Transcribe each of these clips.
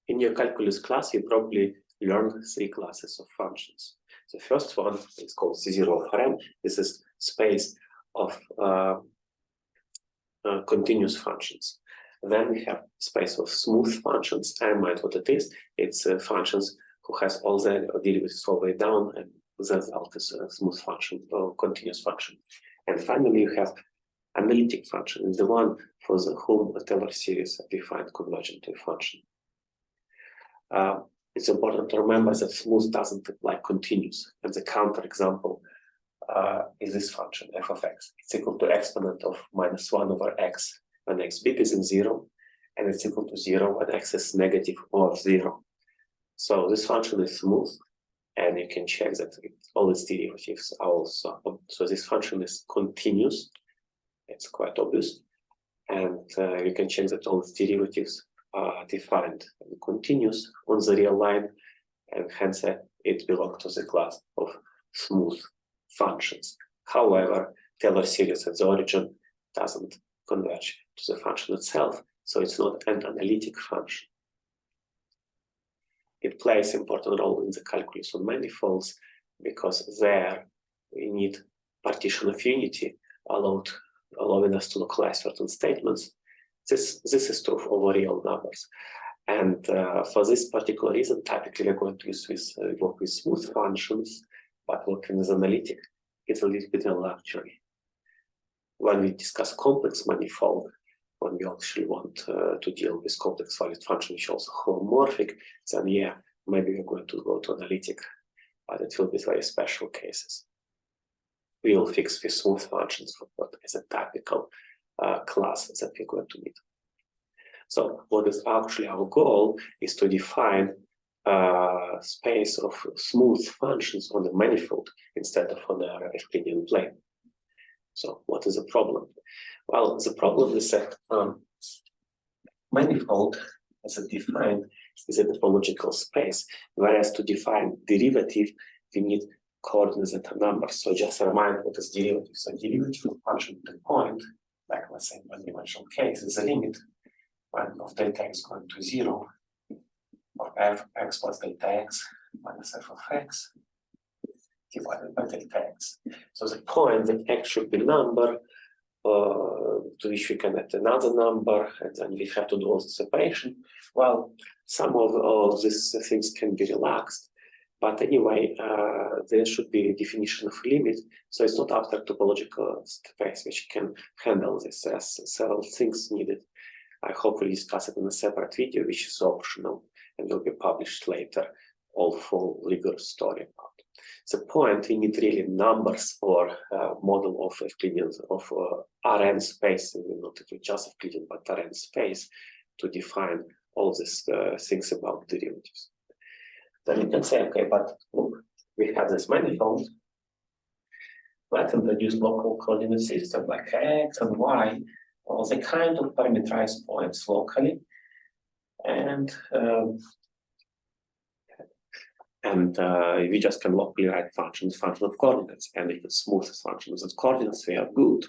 In your calculus class, you probably learned 3 classes of functions. The first one is called C0 of Rn. This is space of continuous functions. Then we have space of smooth functions. I remind what it is. It's functions who has all the derivatives all the way down, and the result is a smooth function or continuous function. And finally, you have analytic function, is the one for the whom a Taylor series are defined convergent to a function. It's important to remember that smooth doesn't apply continuous, and the counterexample is this function f of x. It's equal to exponent of -1 over x when x bigger than 0, and it's equal to 0 when x is negative or 0. So this function is smooth, and you can check that all its derivatives are also. So this function is continuous. It's quite obvious, and you can check that all its derivatives are defined and continuous on the real line, and hence it belongs to the class of smooth functions. However, Taylor series at the origin doesn't converge to the function itself, so it's not an analytic function. It plays an important role in the calculus on manifolds because there we need partition of unity allowing us to localize certain statements. This is true for all real numbers. And for this particular reason, typically we're going to work with smooth functions, but working with analytic, it's a little bit of a luxury. When we discuss complex manifold, when we actually want to deal with complex valued function which also homomorphic, then yeah, maybe we're going to go to analytic, but it will be very special cases. We will fix with smooth functions for what is a typical class that we're going to need. So what is actually our goal is to define space of smooth functions on the manifold instead of on the Euclidean plane. So what is the problem? Well, the problem is that manifold, as it defined, is a topological space, whereas to define derivative, we need coordinates that are numbers. So just remind what is derivative. So derivative of function at the point, like let's say one-dimensional case, is a limit when of delta x going to 0 of f(x) plus delta x minus f of x divided by delta x. So the point that x should be number to which we can add another number, and then we have to do all the separation. Well, some of these things can be relaxed, but anyway, there should be a definition of limit, so it's not after topological space which can handle this. There's several things needed. I hope we'll discuss it in a separate video, which is optional and will be published later, all full rigorous story about. The point, we need really numbers or model of Euclidean, of Rn space, not just Euclidean, but Rn space to define all these things about derivatives. Then you can say, okay, but look, we have this manifold. Let's introduce local coordinate system like x and y, or the kind of parameterized points locally, and we just can locally write function of coordinates, and if it's smooth functions of coordinates, we are good.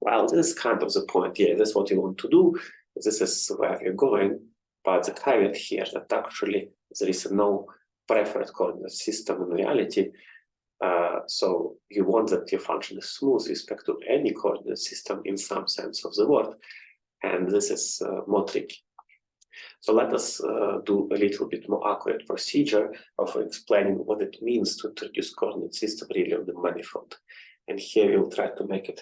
Well, this is kind of the point. Yeah, that's what you want to do. This is where you're going. But the caveat here is that actually there is no preferred coordinate system in reality. So you want that your function is smooth with respect to any coordinate system in some sense of the word. And this is more tricky. So let us do a little bit more accurate procedure of explaining what it means to introduce coordinate system really of the manifold. And here we'll try to make it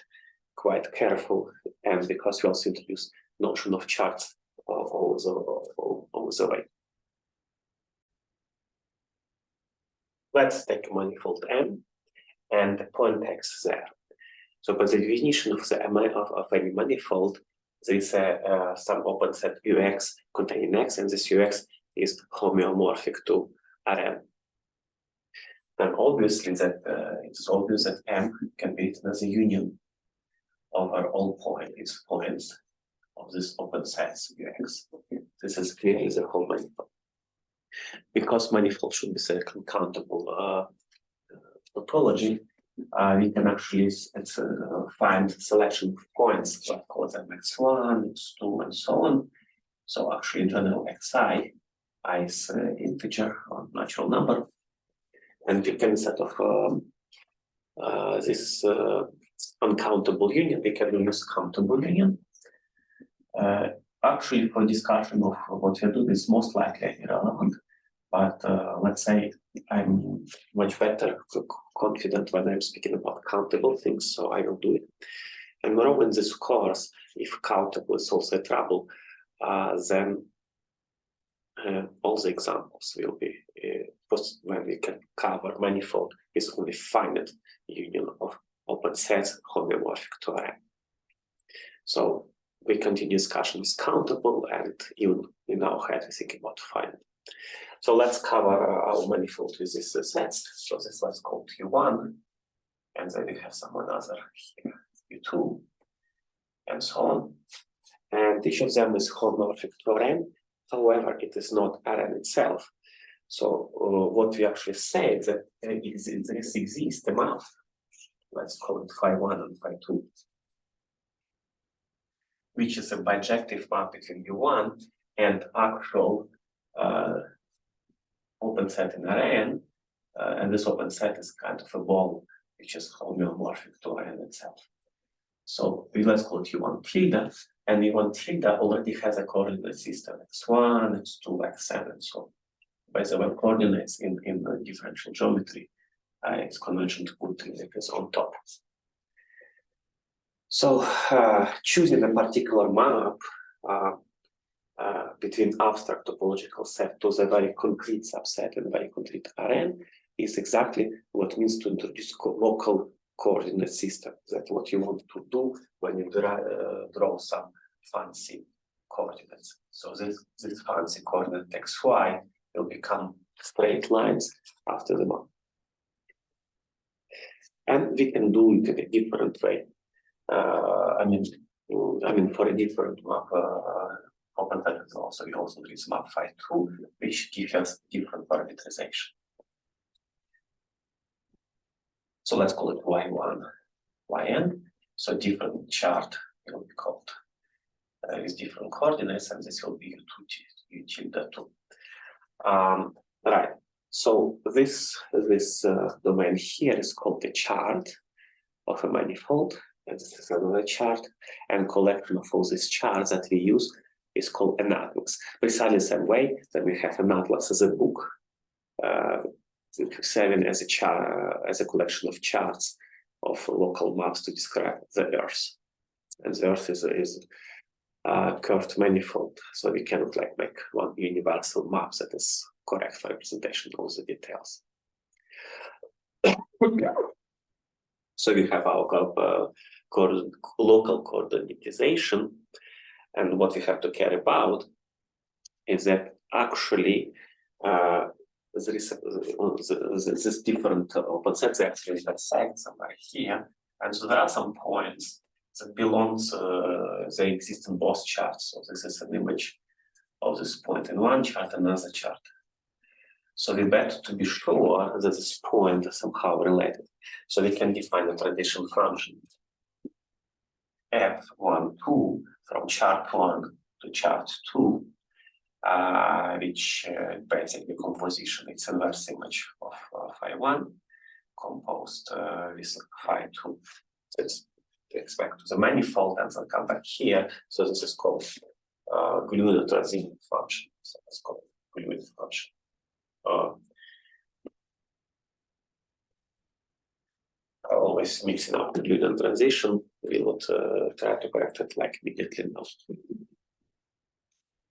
quite careful, and because we also introduce notion of charts all the way. Let's take a manifold M and the point X there. So by the definition of any manifold, there is some open set Ux containing X, and this Ux is homeomorphic to Rn. Then obviously that it's obvious that M can be written as a union over all points of this open sets Ux. This is clearly the whole manifold. Because manifold should be a countable topology, we can actually find selection of points, like call them x1, x2, and so on. So actually, in general, xi I is integer or natural number, and we can, instead of this uncountable union, we can use countable union. Actually, for discussion of what we do, is most likely irrelevant. But let's say I'm much better confident when I'm speaking about countable things, so I will do it. And moreover, in this course, if countable is also trouble, then all the examples will be when we can cover manifold is only finite union of open sets homeomorphic to Rn. So we continue discussion with countable, and even in our head we think about finite. So let's cover our manifold with these sets. So this let's call U1, and then we have some another here, U2, and so on. And each of them is homomorphic to Rn. However, it is not Rn itself. So what we actually say is that this exists a map. Let's call it phi1 and phi2, which is a bijective map between U1 and actual open set in Rn, and this open set is kind of a ball which is homeomorphic to Rn itself. So let's call it U1 tilde, and U1 tilde already has a coordinate system x1, x2, xn, and so on. By the way, coordinates in differential geometry, it's convention to put this on top. So choosing a particular map between abstract topological set to the very concrete subset and very concrete Rn is exactly what means to introduce local coordinate system. That's what you want to do when you draw some fancy coordinates. So this fancy coordinate xy will become straight lines after the map. And we can do it in a different way. I mean, for a different map, open set also we also use map phi2, which gives us different parameterization. So let's call it y1, yn. So different chart will be called with different coordinates, and this will be u tilde 2. Right. So this domain here is called the chart of a manifold, and this is another chart. And collection of all these charts that we use is called an atlas. Precisely the same way that we have an atlas as a book. 7 as a chart, as a collection of charts of local maps to describe the Earth, and the Earth is a curved manifold, so we cannot like make one universal map that is correct for representation of all the details. So we have our local coordinatization, and what we have to care about is that actually there is this different open sets actually intersect somewhere here, and so there are some points that belongs they exist in both charts. So this is an image of this point in one chart and another chart. So we better to be sure that this point is somehow related. So we can define a transition function f1, 2 from chart 1 to chart 2, which basically composition, it's inverse image of phi1 composed with phi2. It's expect to the manifold, and then come back here. So this is called Glue transition function. So it's called Glue function. Always mixing up the Glue transition. We will try to correct it like immediately now.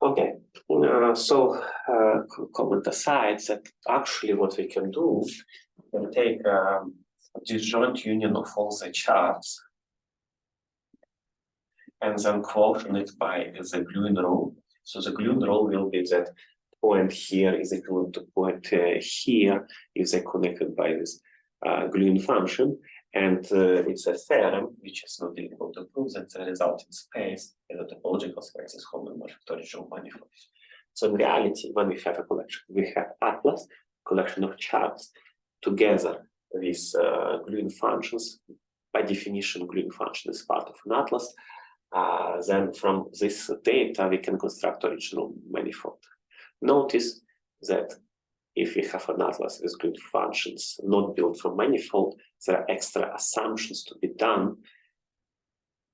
Okay, so comment aside that actually what we can do, we can take disjoint union of all the charts and then quotient it by the Glue rule. So the Glue rule will be that point here is equivalent to point here if they're connected by this Glue function. And it's a theorem which is not difficult to prove that the resulting space in the topological space is homomorphic to original manifolds. So in reality, when we have a collection, we have atlas, collection of charts together with Glue functions. By definition, Glue function is part of an atlas. Then from this data, we can construct original manifold. Notice that if we have an atlas with good functions not built from manifold, there are extra assumptions to be done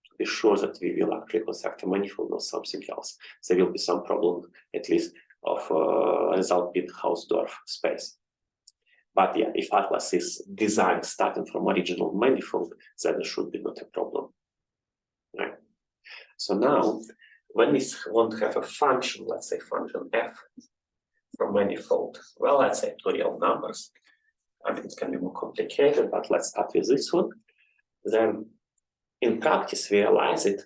to be sure that we will actually construct a manifold, not something else. There will be some problem, at least, of result being Hausdorff space. But yeah, if atlas is designed starting from original manifold, then there should be not a problem. Right? So now, when we want to have a function, let's say function f from manifold, well, let's say two real numbers. I mean, it can be more complicated, but let's start with this one. Then, in practice, we realize it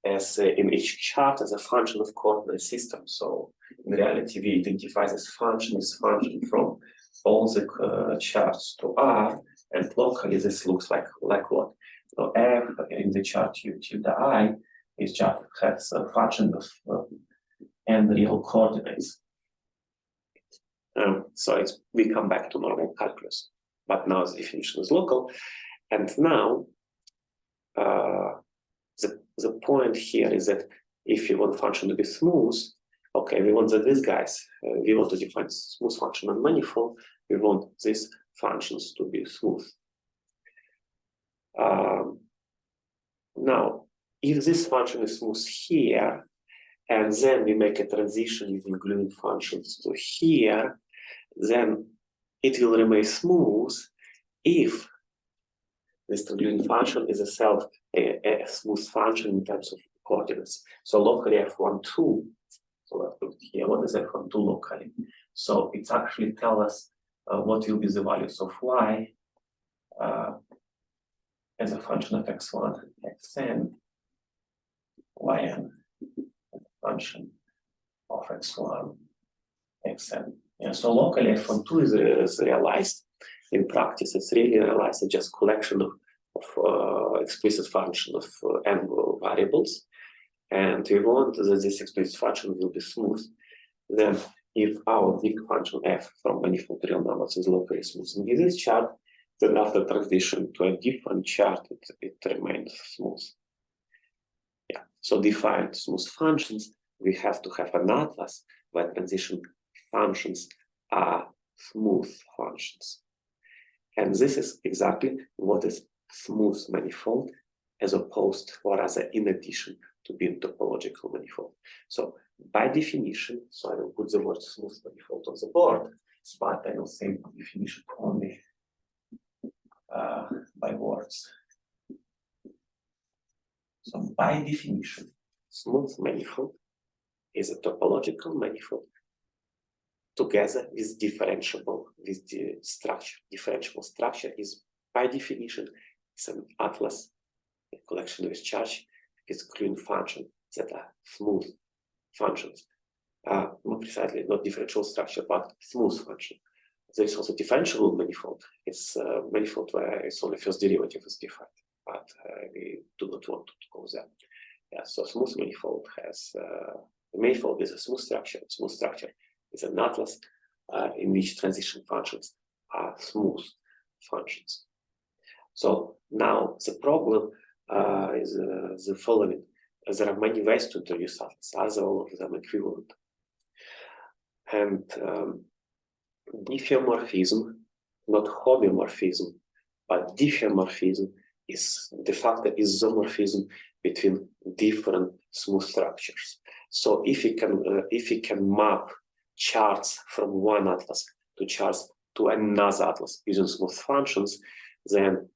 as in each chart as a function of coordinate system. So, in reality, we identify this function from all the charts to R, and locally this looks like what? So f in the chart u tilde I is just has a function of n real coordinates. So we come back to normal calculus, but now the definition is local, and now the point here is that if you want function to be smooth, okay, we want that these guys, we want to define smooth function on manifold, we want these functions to be smooth. Now, if this function is smooth here, and then we make a transition using gluing functions to here, then it will remain smooth if this gluing function is itself a smooth function in terms of coordinates. So locally f1, 2, so let's put it here, what is f1, 2 locally? So it actually tells us what will be the values of y as a function of x1, xn, yn, function of x1, xn. Yeah, so locally f1, 2 is realized. In practice, it's really realized as just collection of explicit function of n variables. And we want that this explicit function will be smooth. Then if our big function f from manifold real numbers is locally smooth in this chart, then after transition to a different chart, it remains smooth. Yeah. So defined smooth functions, we have to have an atlas where transition functions are smooth functions. And this is exactly what is smooth manifold as opposed or rather in addition to being topological manifold. So by definition, so I will put the word smooth manifold on the board, but I will say definition only by words. So by definition, smooth manifold is a topological manifold together with differentiable, with the structure. Differentiable structure is by definition it's an atlas, a collection with charge, with gluing function that are smooth functions. More precisely, not differential structure, but smooth function. There is also differentiable manifold. It's a manifold where it's only first derivative is defined, but we do not want to go there. Yeah, so smooth manifold has the manifold is a smooth structure. Smooth structure is an atlas in which transition functions are smooth functions. So now the problem is the following. There are many ways to introduce atlas, as all of them equivalent. And diffeomorphism, not homeomorphism, but diffeomorphism is de facto isomorphism between different smooth structures. So if we can map charts from one atlas to charts to another atlas using smooth functions, then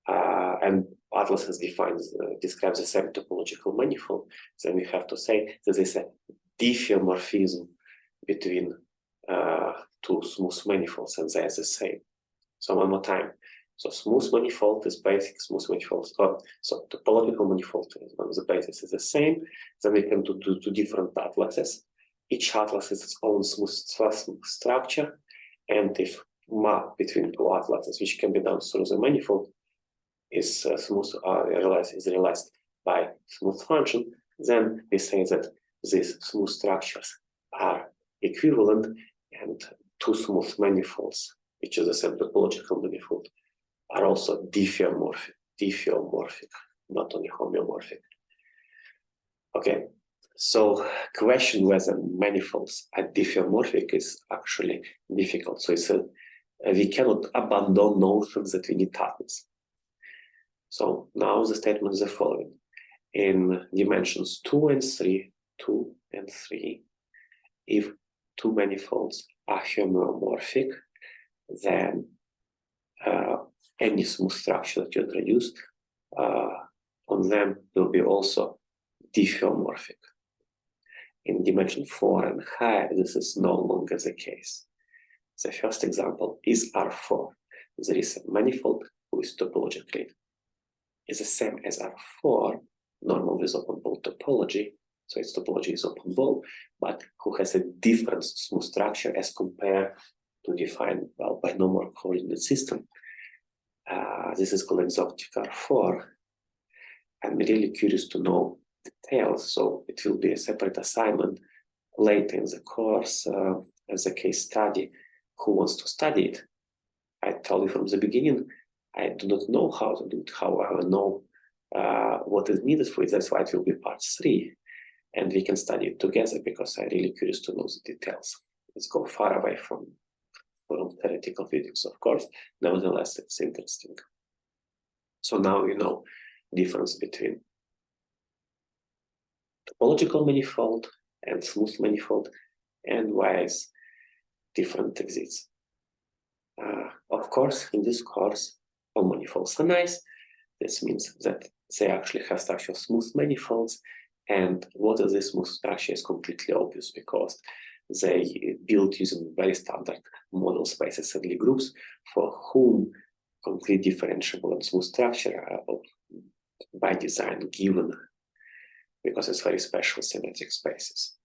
and atlas has describes the same topological manifold, then we have to say that there's a diffeomorphism between two smooth manifolds, and they're the same. So one more time. So smooth manifold is basic smooth manifold. So topological manifold is one of the bases is the same. Then we can do different atlases. Each atlas has its own smooth structure, and if map between two atlases, which can be done through the manifold, is realized by smooth function, then we say that these smooth structures are equivalent, and two smooth manifolds, which is the same topological manifold, are also diffeomorphic, not only homeomorphic. Okay, So question whether manifolds are diffeomorphic is actually difficult. So we cannot abandon notions that we need tightness. So now the statement is the following. In dimensions 2 and 3, if two manifolds are homeomorphic, then any smooth structure that you introduce on them will be also diffeomorphic. In dimension 4 and higher, this is no longer the case. The first example is R4. There is a manifold who is topologically is the same as R4, normal with open ball topology, so its topology is open ball, but who has a different smooth structure as compared to defined binomial coordinate system. This is called exotic R4. I'm really curious to know details, so it will be a separate assignment later in the course as a case study. Who wants to study it? I told you from the beginning, I do not know how to do it. However, I know what is needed for it. That's why it will be part 3. And we can study it together because I'm really curious to know the details. Let's go far away from theoretical videos, of course. Nevertheless, it's interesting. So now you know the difference between topological manifold and smooth manifold and why it's different exists. Of course, in this course, all manifolds are nice. This means that they actually have structure of smooth manifolds, and what is this smooth structure is completely obvious because they build using very standard model spaces and Lie groups for whom complete differentiable and smooth structure are by design given because it's very special symmetric spaces.